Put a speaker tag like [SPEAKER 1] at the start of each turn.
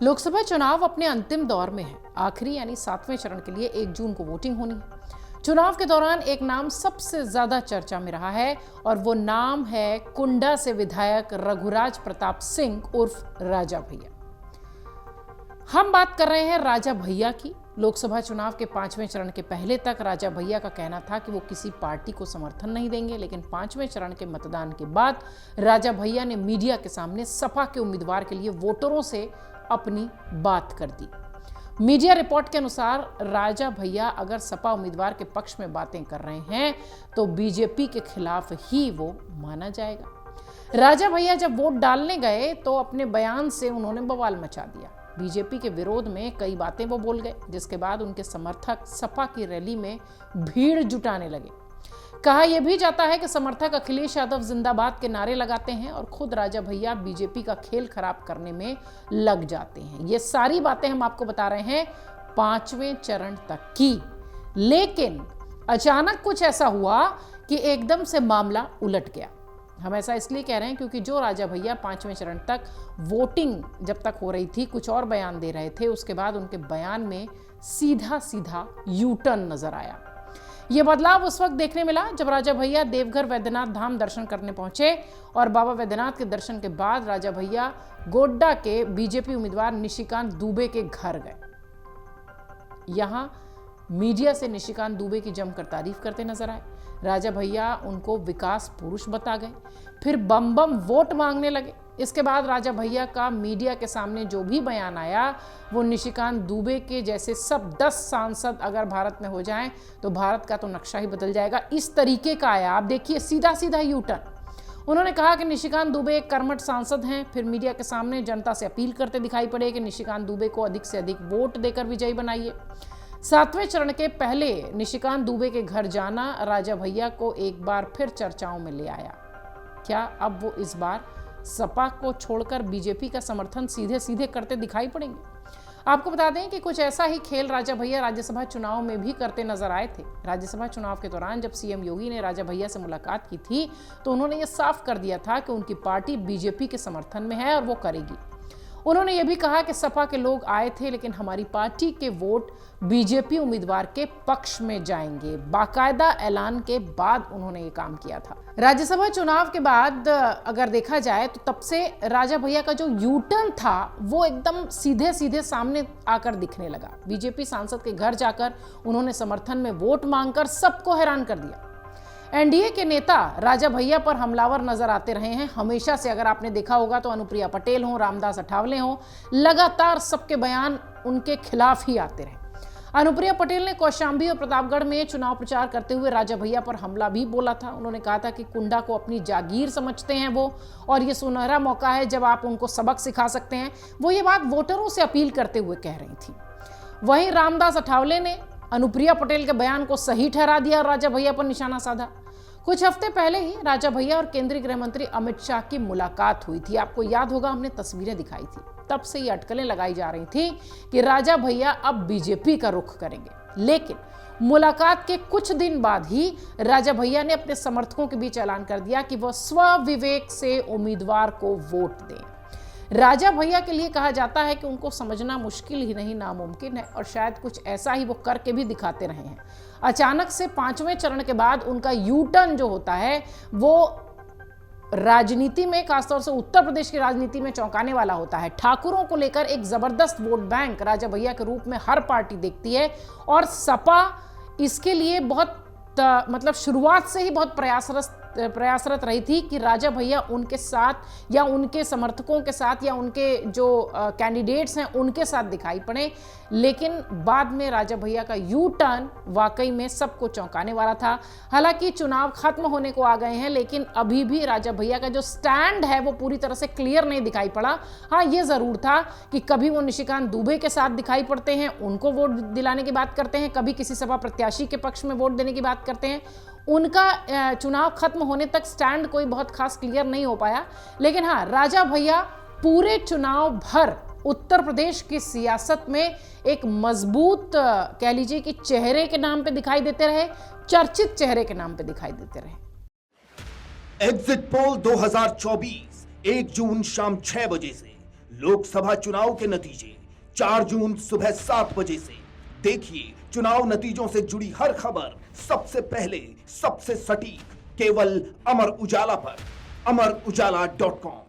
[SPEAKER 1] लोकसभा चुनाव अपने अंतिम दौर में है। आखिरी यानी 7वें चरण के लिए 1 जून को वोटिंग होनी है। चुनाव के दौरान एक नाम सबसे ज्यादा चर्चा में रहा है और वो नाम है कुंडा से विधायक रघुराज प्रताप सिंह उर्फ राजा भैया। हम बात कर रहे हैं राजा भैया की। लोकसभा चुनाव के 5वें चरण के पहले तक राजा भैया का कहना था कि वो किसी पार्टी को समर्थन नहीं देंगे, लेकिन 5वें चरण के मतदान के बाद राजा भैया ने मीडिया के सामने सपा के उम्मीदवार के लिए वोटरों से अपनी बात कर दी। मीडिया रिपोर्ट के अनुसार राजा भैया अगर सपा उम्मीदवार के पक्ष में बातें कर रहे हैं तो बीजेपी के खिलाफ ही वो माना जाएगा। राजा भैया जब वोट डालने गए तो अपने बयान से उन्होंने बवाल मचा दिया। बीजेपी के विरोध में कई बातें वो बोल गए, जिसके बाद उनके समर्थक सपा की रैली में भीड़ जुटाने लगे। कहा यह भी जाता है कि समर्थक अखिलेश यादव जिंदाबाद के नारे लगाते हैं और खुद राजा भैया बीजेपी का खेल खराब करने में लग जाते हैं। ये सारी बातें हम आपको बता रहे हैं 5वें चरण तक की, लेकिन अचानक कुछ ऐसा हुआ कि एकदम से मामला उलट गया। हम ऐसा इसलिए कह रहे हैं क्योंकि जो राजा भैया 5वें चरण तक वोटिंग जब तक हो रही थी कुछ और बयान दे रहे थे, उसके बाद उनके बयान में सीधा सीधा यू टर्न नजर आया। यह बदलाव उस वक्त देखने मिला जब राजा भैया देवघर वैद्यनाथ धाम दर्शन करने पहुंचे और बाबा वैद्यनाथ के दर्शन के बाद राजा भैया गोड्डा के बीजेपी उम्मीदवार निशिकांत दुबे के घर गए। यहां मीडिया से निशिकांत दुबे की जमकर तारीफ करते नजर आए। राजा भैया उनको विकास पुरुष बता गए, फिर बम बम वोट मांगने लगे। इसके बाद राजा भैया का मीडिया के सामने जो भी बयान आया वो निशिकांत दुबे के जैसे सब 10 सांसद अगर भारत में हो जाएं तो भारत का तो नक्शा ही बदल जाएगा, इस तरीके का आया। आप देखिए सीधा सीधा यू टर्न। उन्होंने कहा कि निशिकांत दुबे एक कर्मठ सांसद हैं, फिर मीडिया के सामने जनता से अपील करते दिखाई पड़े कि निशिकांत दुबे को अधिक से अधिक वोट देकर विजयी बनाइए। 7वें चरण के पहले निशिकांत दुबे के घर जाना राजा भैया को एक बार फिर चर्चाओं में ले आया। क्या अब वो इस बार सपा को छोड़कर बीजेपी का समर्थन सीधे सीधे करते दिखाई पड़ेंगे? आपको बता दें कि कुछ ऐसा ही खेल राजा भैया राज्यसभा चुनाव में भी करते नजर आए थे। राज्यसभा चुनाव के दौरान जब सीएम योगी ने राजा भैया से मुलाकात की थी तो उन्होंने ये साफ कर दिया था कि उनकी पार्टी बीजेपी के समर्थन में है और वो करेगी। उन्होंने ये भी कहा कि सपा के लोग आए थे लेकिन हमारी पार्टी के वोट बीजेपी उम्मीदवार के पक्ष में जाएंगे। बाकायदा ऐलान के बाद उन्होंने ये काम किया था। राज्यसभा चुनाव के बाद अगर देखा जाए तो तब से राजा भैया का जो यू टर्न था वो एकदम सीधे सीधे सामने आकर दिखने लगा। बीजेपी सांसद के घर जाकर उन्होंने समर्थन में वोट मांगकर सबको हैरान कर दिया। एनडीए के नेता राजा भैया पर हमलावर नजर आते रहे हैं हमेशा से। अगर आपने देखा होगा तो अनुप्रिया पटेल हो, रामदास अठावले हो, लगातार सबके बयान उनके खिलाफ ही आते रहे। अनुप्रिया पटेल ने कौशाम्बी और प्रतापगढ़ में चुनाव प्रचार करते हुए राजा भैया पर हमला भी बोला था। उन्होंने कहा था कि कुंडा को अपनी जागीर समझते हैं वो, और ये सुनहरा मौका है जब आप उनको सबक सिखा सकते हैं। वो ये बात वोटरों से अपील करते हुए कह रही थी। वहीं रामदास अठावले ने अनुप्रिया पटेल के बयान को सही ठहरा दिया और राजा भैया पर निशाना साधा। कुछ हफ्ते पहले ही राजा भैया और केंद्रीय गृह मंत्री अमित शाह की मुलाकात हुई थी। आपको याद होगा हमने तस्वीरें दिखाई थी। तब से ये अटकलें लगाई जा रही थी कि राजा भैया अब बीजेपी का रुख करेंगे, लेकिन मुलाकात के कुछ दिन बाद ही राजा भैया ने अपने समर्थकों के बीच ऐलान कर दिया कि वह स्वविवेक से उम्मीदवार को वोट दें। राजा भैया के लिए कहा जाता है कि उनको समझना मुश्किल ही नहीं नामुमकिन है, और शायद कुछ ऐसा ही वो करके भी दिखाते रहे हैं। अचानक से 5वें चरण के बाद उनका यू टर्न जो होता है वो राजनीति में, खासतौर से उत्तर प्रदेश की राजनीति में चौंकाने वाला होता है। ठाकुरों को लेकर एक जबरदस्त वोट बैंक राजा भैया के रूप में हर पार्टी देखती है, और सपा इसके लिए बहुत मतलब शुरुआत से ही बहुत प्रयासरत रही थी कि राजा भैया उनके साथ या उनके समर्थकों के साथ या उनके जो कैंडिडेट्स हैं उनके साथ दिखाई पड़े। लेकिन बाद में राजा भैया का यू टर्न वाकई में सबको चौंकाने वाला था। हालांकि चुनाव खत्म होने को आ गए हैं, लेकिन अभी भी राजा भैया का जो स्टैंड है वो पूरी तरह से क्लियर नहीं दिखाई पड़ा। हाँ, ये जरूर था कि कभी वो निशिकांत दुबे के साथ दिखाई पड़ते हैं, उनको वोट दिलाने की बात करते हैं, कभी किसी सपा प्रत्याशी के पक्ष में वोट देने की बात करते हैं। उनका चुनाव खत्म होने तक स्टैंड कोई बहुत खास क्लियर नहीं हो पाया। लेकिन हाँ, राजा भैया पूरे चुनाव भर उत्तर प्रदेश की सियासत में एक मजबूत कह लीजिए कि चेहरे के नाम पे दिखाई देते रहे, चर्चित चेहरे के नाम पे दिखाई देते रहे।
[SPEAKER 2] एग्जिट पोल 2024 1 जून शाम 6 बजे से लोकसभा चुनाव के नतीजे 4 जून सुबह 7 बजे से देखिए चुनाव नतीजों से जुड़ी हर खबर सबसे पहले, सबसे सटीक, केवल अमर उजाला पर, amarujala.com।